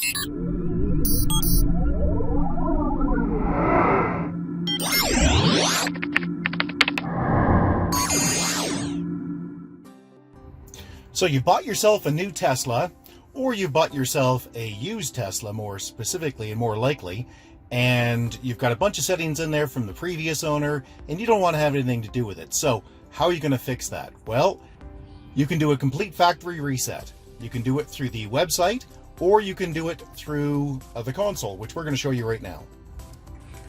So you bought yourself a new Tesla, or you bought yourself a used Tesla, more specifically and more likely, and you've got a bunch of settings in there from the previous owner, and you don't want to have anything to do with it. So how are you going to fix that? Well, you can do a complete factory reset. You can do it through the website, or you can do it through the console, which we're going to show you right now.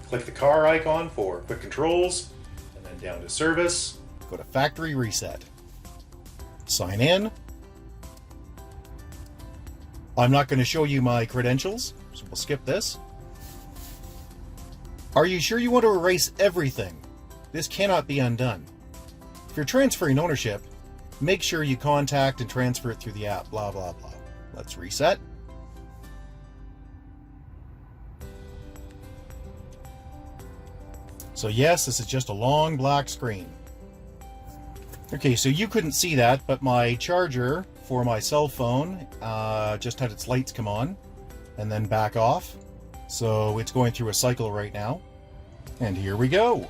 Click the car icon for quick controls, and then down to service, go to factory reset. Sign in. I'm not going to show you my credentials, so we'll skip this. Are you sure you want to erase everything? This cannot be undone. If you're transferring ownership, make sure you contact and transfer it through the app, blah, blah, blah. Let's reset. So yes, this is just a long black screen. Okay, so you couldn't see that, but my charger for my cell phone just had its lights come on and then back off. So it's going through a cycle right now. And here we go.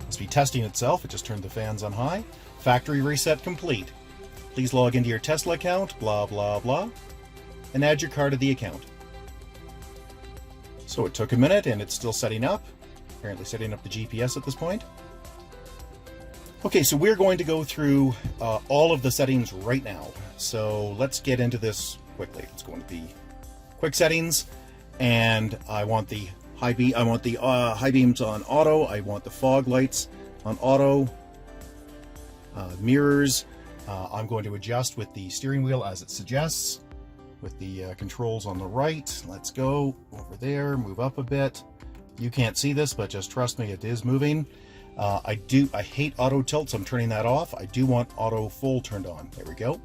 Must be testing itself. It just turned the fans on high. Factory reset complete. Please log into your Tesla account, blah, blah, blah, and add your car to the account. So it took a minute and it's still setting up. Apparently setting up the GPS at this point. Okay, so we're going to go through all of the settings right now. So let's get into this quickly. It's going to be quick settings, and I want the high beam. I want the high beams on auto. I want the fog lights on auto. Mirrors. I'm going to adjust with the steering wheel as it suggests, with the controls on the right. Let's go over there, move up a bit. You can't see this, but just trust me, it is moving. I hate auto tilt, so I'm turning that off. I do want auto full turned on. There we go.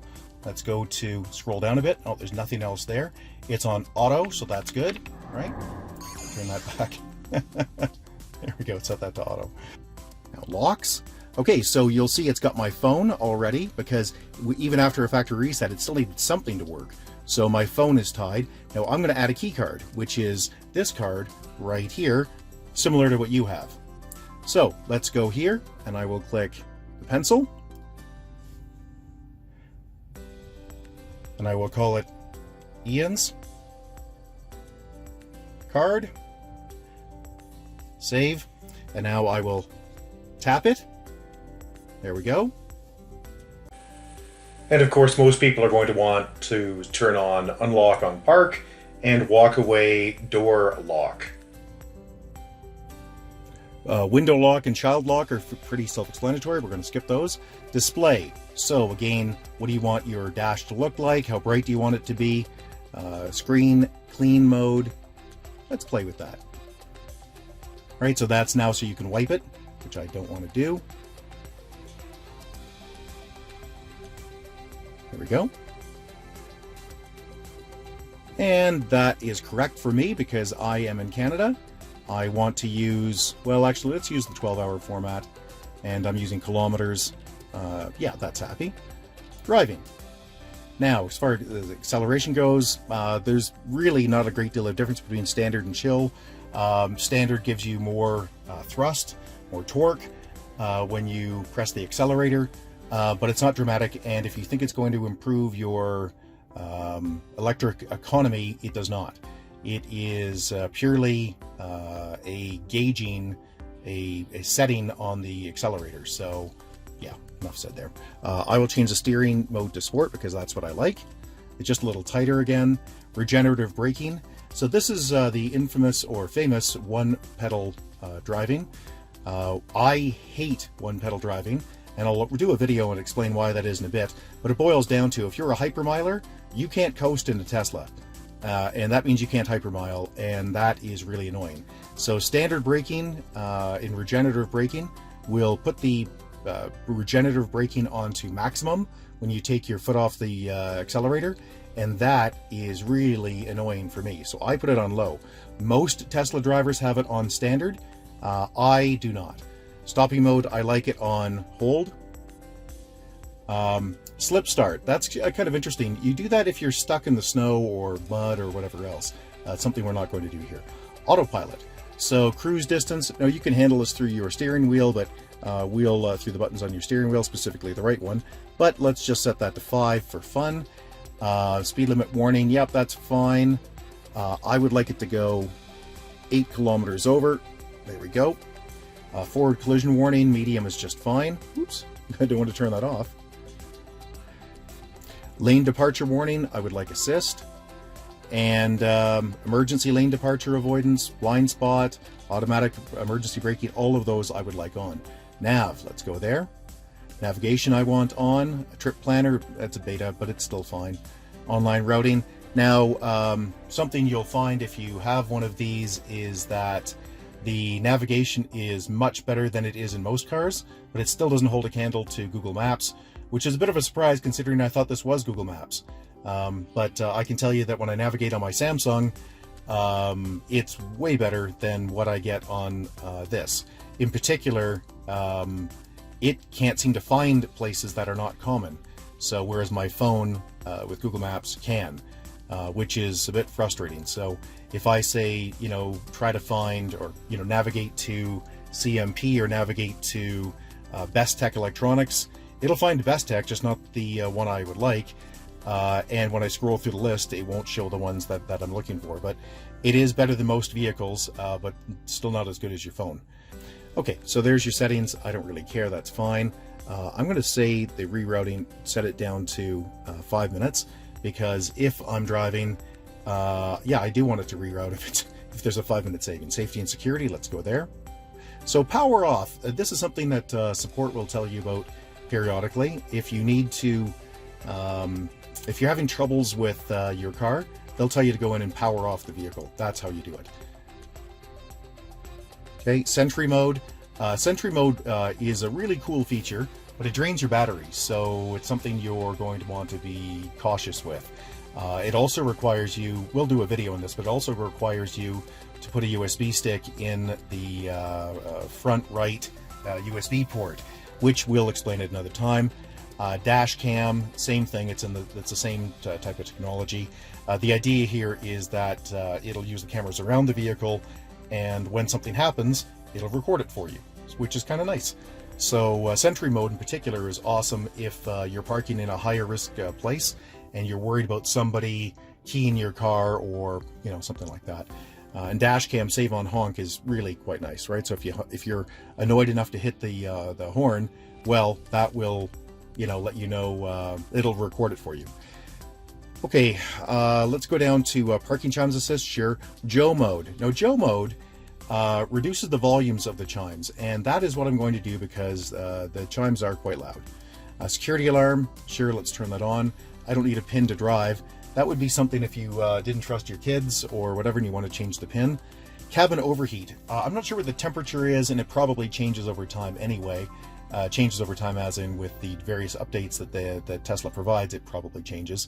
Let's go to scroll down a bit. Oh, there's nothing else there. It's on auto, so that's good, right? Turn that back. There we go, set that to auto. Now locks. Okay, so you'll see it's got my phone already, because even after a factory reset, it still needed something to work. So my phone is tied. Now I'm going to add a key card, which is this card right here, similar to what you have. So let's go here, and I will click the pencil, and I will call it Ian's card. Save, and now I will tap it. There we go. And of course, most people are going to want to turn on unlock on park and walk away door lock. Window lock and child lock are pretty self-explanatory. We're going to skip those. Display. So again, what do you want your dash to look like? How bright do you want it to be? Screen clean mode. Let's play with that. All right, so that's now so you can wipe it, which I don't want to do. There we go. And that is correct for me because I am in Canada. I want to use, well, actually, let's use the 12-hour format, and I'm using kilometers. Yeah, that's happy. Driving. Now, as far as acceleration goes, there's really not a great deal of difference between standard and chill. Standard gives you more thrust, more torque when you press the accelerator, but it's not dramatic, and if you think it's going to improve your electric economy, it does not. It is purely a gauging, a setting on the accelerator. So yeah, enough said there. I will change the steering mode to sport because that's what I like. It's just a little tighter again. Regenerative braking. So this is the infamous or famous one pedal driving. I hate one pedal driving, and I'll do a video and explain why that is in a bit. But it boils down to, if you're a hypermiler, you can't coast in a Tesla. And that means you can't hypermile, and that is really annoying. So standard braking in regenerative braking will put the regenerative braking onto maximum when you take your foot off the accelerator, and that is really annoying for me. So I put it on low. Most Tesla drivers have it on standard. I do not. Stopping mode, I like it on hold. Slip start, that's kind of interesting. You do that if you're stuck in the snow or mud or whatever else. Something we're not going to do here. Autopilot. So cruise distance, now you can handle this through your steering wheel, but wheel through the buttons on your steering wheel, specifically the right one. But let's just set that to 5 for fun. Speed limit warning, yep, that's fine. I would like it to go 8 kilometers over. There we go. Forward collision warning, medium is just fine. Oops, I don't want to turn that off. Lane departure warning, I would like assist. And emergency lane departure avoidance, blind spot, automatic emergency braking, all of those I would like on. Nav, let's go there. Navigation I want on. A trip planner, that's a beta, but it's still fine. Online routing. Now, something you'll find if you have one of these is that the navigation is much better than it is in most cars, but it still doesn't hold a candle to Google Maps, which is a bit of a surprise considering I thought this was Google Maps. But I can tell you that when I navigate on my Samsung, it's way better than what I get on this. In particular, it can't seem to find places that are not common. So whereas my phone with Google Maps can, which is a bit frustrating. So if I say, try to find or, navigate to CMP or navigate to Best Tech Electronics, it'll find Best Tech, just not the one I would like. And when I scroll through the list, it won't show the ones that I'm looking for. But it is better than most vehicles, but still not as good as your phone. Okay, so there's your settings. I don't really care, that's fine. I'm going to say the rerouting, set it down to 5 minutes, because if I'm driving, yeah, I do want it to reroute if there's a 5-minute saving. Safety and security, let's go there. So power off, this is something that support will tell you about periodically. If you need to, if you're having troubles with your car, they'll tell you to go in and power off the vehicle. That's how you do it. Okay, Sentry mode. Sentry mode is a really cool feature, but it drains your battery, so it's something you're going to want to be cautious with. It also requires you, we'll do a video on this, but it also requires you to put a USB stick in the front right USB port, which we'll explain at another time. Dash cam, same thing, it's the same type of technology. The idea here is that it'll use the cameras around the vehicle, and when something happens, it'll record it for you, which is kind of nice. So Sentry mode in particular is awesome if you're parking in a higher risk place and you're worried about somebody keying your car or something like that. And dash cam save on honk is really quite nice, right? So if you're annoyed enough to hit the horn, well, that will let you know, it'll record it for you. Okay, let's go down to parking chimes assist. Sure. Joe mode. Now Joe mode reduces the volumes of the chimes, and that is what I'm going to do because the chimes are quite loud. Security alarm, sure, let's turn that on. I don't need a pin to drive. That would be something if you didn't trust your kids or whatever and you want to change the pin. Cabin overheat. I'm not sure what the temperature is, and it probably changes over time anyway. Changes over time as in with the various updates that Tesla provides, it probably changes.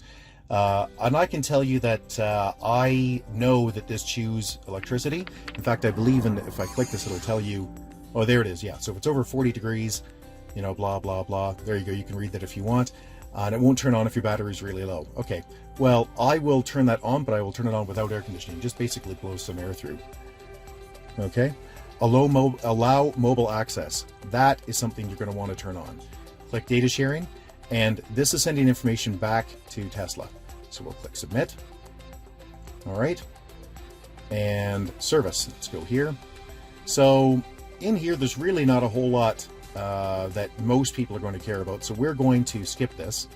And I can tell you that I know that this chews electricity. In fact, I believe if I click this, it'll tell you, oh, there it is. Yeah. So if it's over 40 degrees, blah, blah, blah. There you go. You can read that if you want. And it won't turn on if your battery is really low. Okay. Well, I will turn that on, but I will turn it on without air conditioning. Just basically blow some air through. Okay. Allow mobile access. That is something you're going to want to turn on. Click data sharing, and this is sending information back to Tesla. So we'll click submit. All right. And service, let's go here. So in here, there's really not a whole lot that most people are going to care about. So we're going to skip this.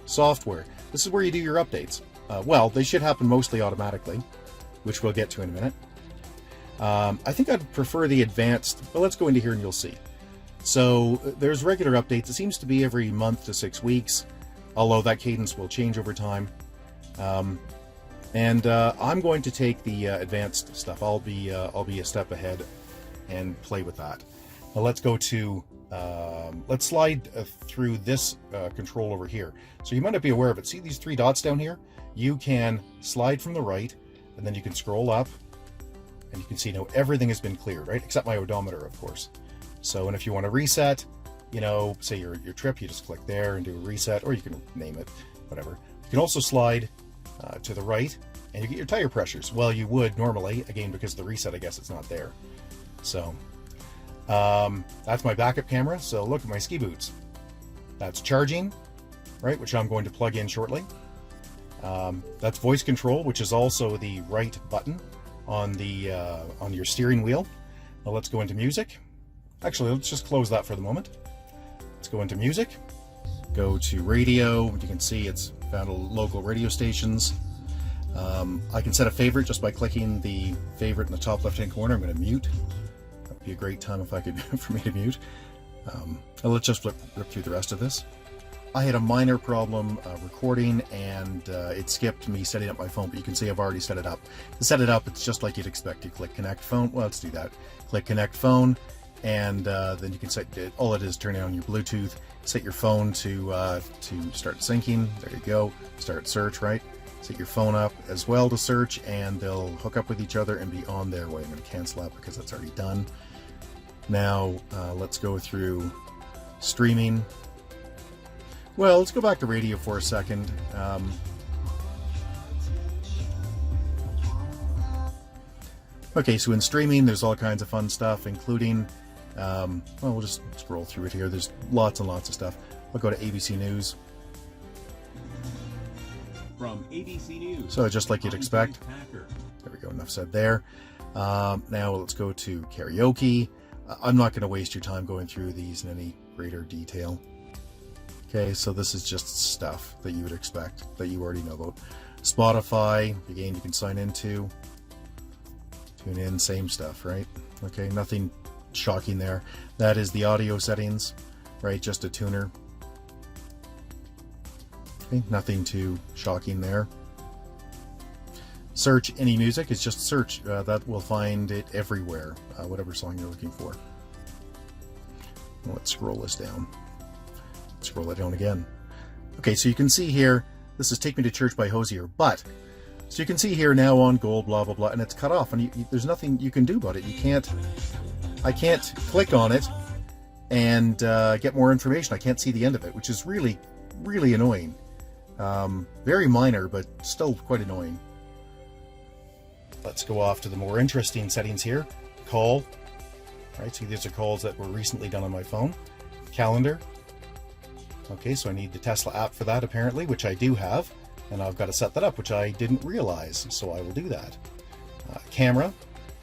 Software, this is where you do your updates. Well, they should happen mostly automatically, which we'll get to in a minute. I think I'd prefer the advanced, but let's go into here and you'll see. So there's regular updates. It seems to be every month to 6 weeks, although that cadence will change over time. And I'm going to take the advanced stuff. I'll be a step ahead and play with that. Now let's go to, let's slide through this control over here. So you might not be aware of it. See these 3 dots down here? You can slide from the right, and then you can scroll up, And you can see now everything has been cleared, right? Except my odometer, of course. So, and if you want to reset, you know, say your trip, you just click there and do a reset, or you can name it, whatever. You can also slide to the right and you get your tire pressures. Well, you would normally, again, because of the reset, I guess it's not there. So that's my backup camera. So look at my ski boots. That's charging, right, which I'm going to plug in shortly. That's voice control, which is also the right button on the on your steering wheel. Now let's go into music. Actually, let's just close that for the moment. Let's go into music. Go to radio. You can see it's found local radio stations. I can set a favorite just by clicking the favorite in the top left-hand corner. I'm going to mute. That would be a great time if I could for me to mute. Let's just rip through the rest of this. I had a minor problem recording, and it skipped me setting up my phone, but you can see I've already set it up. To set it up, it's just like you'd expect. You click connect phone. Well, let's do that. Click connect phone, and then you can set it. All it is turning on your Bluetooth. Set your phone to start syncing. There you go. Start search, right? Set your phone up as well to search, and they'll hook up with each other and be on their way. I'm going to cancel that because that's already done. Now let's go through streaming. Well, let's go back to radio for a second. Okay, so in streaming, there's all kinds of fun stuff, including, well, we'll just scroll through it here. There's lots and lots of stuff. I'll go to ABC News. From ABC News. So just like you'd expect. Chapter. There we go, enough said there. Now let's go to karaoke. I'm not going to waste your time going through these in any greater detail. Okay, so this is just stuff that you would expect, that you already know about. Spotify, again, you can sign into. Tune in, same stuff, right? Okay, nothing shocking there. That is the audio settings, right? Just a tuner. Okay, nothing too shocking there. Search any music, it's just search. That will find it everywhere, whatever song you're looking for. Let's scroll this down. Scroll it down again. Okay, so you can see here, this is Take Me to Church by Hosier, but, so you can see here now on gold, blah, blah, blah, and it's cut off, and there's nothing you can do about it. I can't click on it and get more information. I can't see the end of it, which is really, really annoying. Very minor, but still quite annoying. Let's go off to the more interesting settings here. Call, right, so these are calls that were recently done on my phone. Calendar. Okay, so I need the Tesla app for that apparently, which I do have, and I've got to set that up, which I didn't realize, so I will do that. Camera,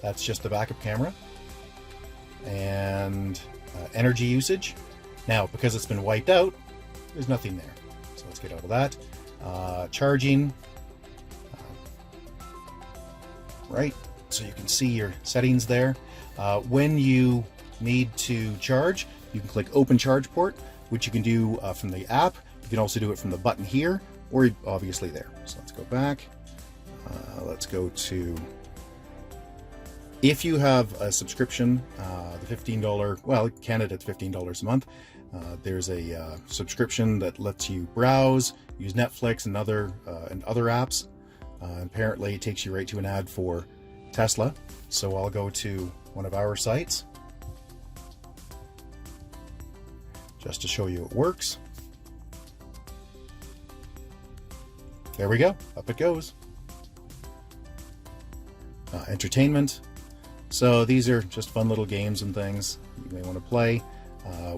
that's just the backup camera. And energy usage. Now, because it's been wiped out, there's nothing there. So let's get out of that. Charging. Right, so you can see your settings there. When you need to charge, you can click Open Charge Port, which you can do from the app. You can also do it from the button here, or obviously there. So let's go back. Let's go to, if you have a subscription, the $15, well, Canada it's $15 a month. There's a subscription that lets you browse, use Netflix and other apps. Apparently it takes you right to an ad for Tesla. So I'll go to one of our sites just to show you it works. There we go, up it goes. Entertainment. So these are just fun little games and things you may want to play.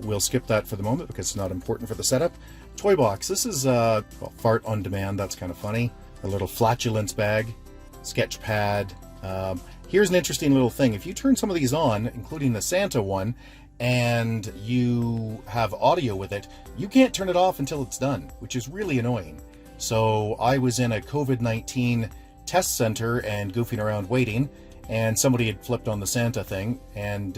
We'll skip that for the moment because it's not important for the setup. Toy box. This is well, fart on demand. That's kind of funny. A little flatulence bag, sketch pad. Here's an interesting little thing. If you turn some of these on, including the Santa one, and you have audio with it, you can't turn it off until it's done, which is really annoying. So I was in a COVID-19 test center and goofing around waiting, and somebody had flipped on the Santa thing, and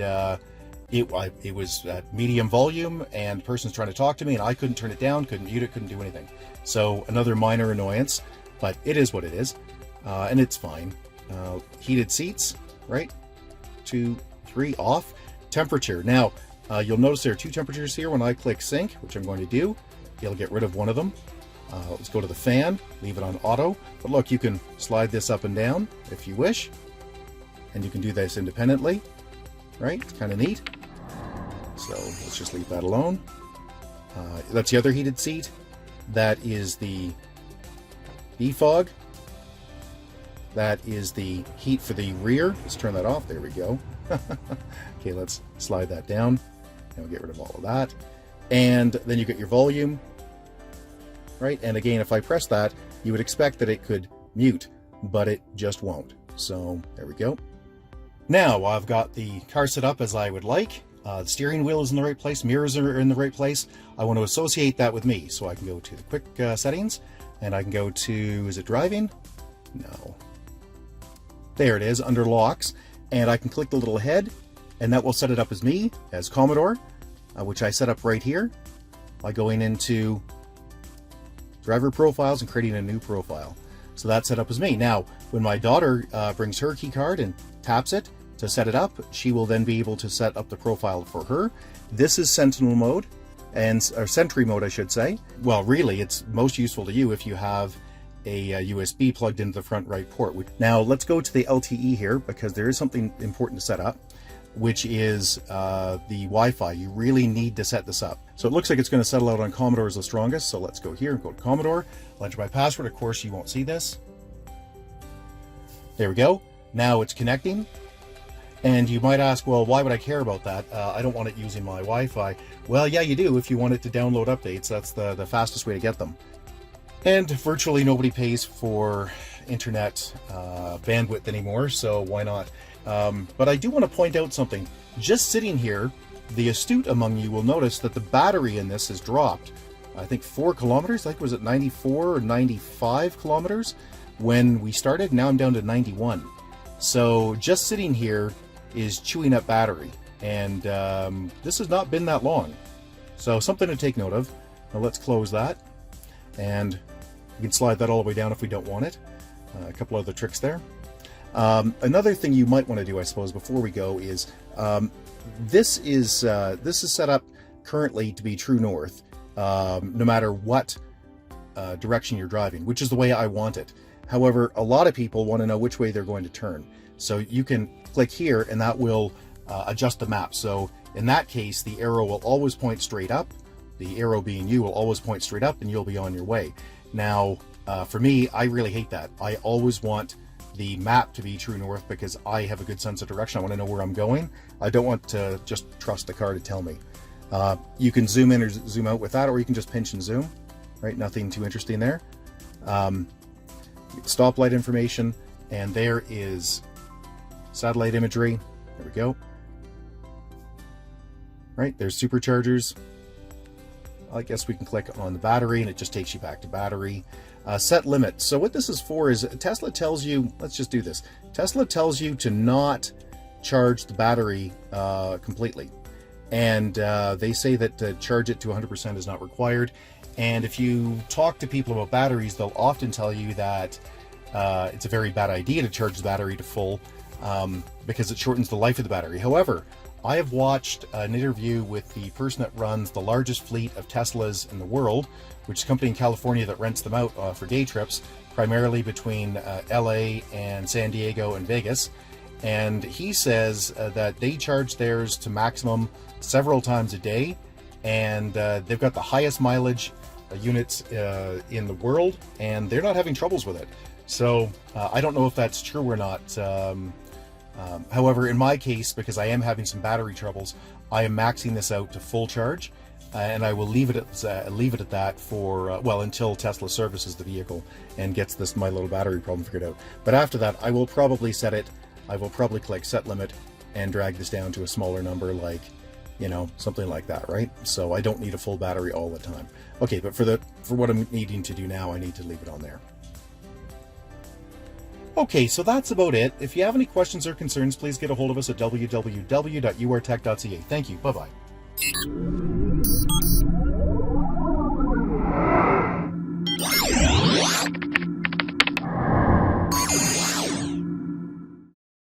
it was at medium volume, and the person's trying to talk to me, and I couldn't turn it down, couldn't mute it, couldn't do anything. So another minor annoyance, but it is what it is, and it's fine. Heated seats, right? 2, 3, off. Temperature. Now, you'll notice there are two temperatures here. When I click sync, which I'm going to do, it'll get rid of one of them. Let's go to the fan, leave it on auto. But look, you can slide this up and down if you wish. and you can do this independently, right? It's kind of neat. So let's just leave that alone. That's the other heated seat. That is the defog. That is the heat for the rear. Let's turn that off. There we go. Okay, let's slide that down and we'll get rid of all of that. And then you get your volume, right? And again, if I press that, you would expect that it could mute, but it just won't. So there we go. Now I've got the car set up as I would like. The steering wheel is in the right place, mirrors are in the right place. I want to associate that with me, so I can go to the quick settings, and I can go to, is it driving? No. There it is, under locks, and I can click the little head, and that will set it up as me, as Commodore, which I set up right here by going into driver profiles and creating a new profile. So that's set up as me. Now, when my daughter brings her key card and taps it to set it up, she will then be able to set up the profile for her. This is Sentinel mode, or Sentry mode, I should say. Well, really, it's most useful to you if you have a USB plugged into the front right port. Now, let's go to the LTE here, because there is something important to set up, which is the Wi-Fi. You really need to set this up. So it looks like it's going to settle out on Commodore as the strongest. So let's go here and go to Commodore. I'll enter my password. Of course, you won't see this. There we go. Now it's connecting. And you might ask, well, why would I care about that? I don't want it using my Wi-Fi. Well, yeah, you do. If you want it to download updates, that's the fastest way to get them. And virtually nobody pays for internet bandwidth anymore, so why not? But I do want to point out something. Just sitting here, the astute among you will notice that the battery in this has dropped. I think 4 kilometers. I think it was at 94 or 95 kilometers when we started. Now I'm down to 91. So just sitting here is chewing up battery, and this has not been that long. So something to take note of. Now let's close that, and we can slide that all the way down if we don't want it. A couple other tricks there. Another thing you might want to do, I suppose, before we go is this is set up currently to be true north, no matter what direction you're driving, which is the way I want it. However, a lot of people want to know which way they're going to turn. So you can click here and that will adjust the map. So in that case, the arrow will always point straight up. The arrow being you will always point straight up and you'll be on your way. Now, for me, I really hate that. I always want the map to be true north because I have a good sense of direction. I want to know where I'm going. I don't want to just trust the car to tell me. You can zoom in or zoom out with that, or you can just pinch and zoom, right? Nothing too interesting there. Stoplight information, and there is satellite imagery. There we go. Right, there's superchargers. I guess we can click on the battery and it just takes you back to battery. Set limit. So what this is for is Tesla tells you, let's just do this. Tesla tells you to not charge the battery completely. And they say that to charge it to 100% is not required. And if you talk to people about batteries, they'll often tell you that it's a very bad idea to charge the battery to full because it shortens the life of the battery. However, I have watched an interview with the person that runs the largest fleet of Teslas in the world, which is a company in California that rents them out for day trips, primarily between LA and San Diego and Vegas. And he says that they charge theirs to maximum several times a day, and they've got the highest mileage units in the world, and they're not having troubles with it. So I don't know if that's true or not. However, in my case, because I am having some battery troubles, I am maxing this out to full charge, and I will leave it at that for well, until Tesla services the vehicle and gets my little battery problem figured out. But after that, I will probably set it. I will probably click set limit and drag this down to a smaller number, like, you know, something like that, right? So I don't need a full battery all the time. Okay, but for what I'm needing to do now, I need to leave it on there. Okay, so that's about it. If you have any questions or concerns, please get a hold of us at www.urtech.ca. Thank you. Bye-bye.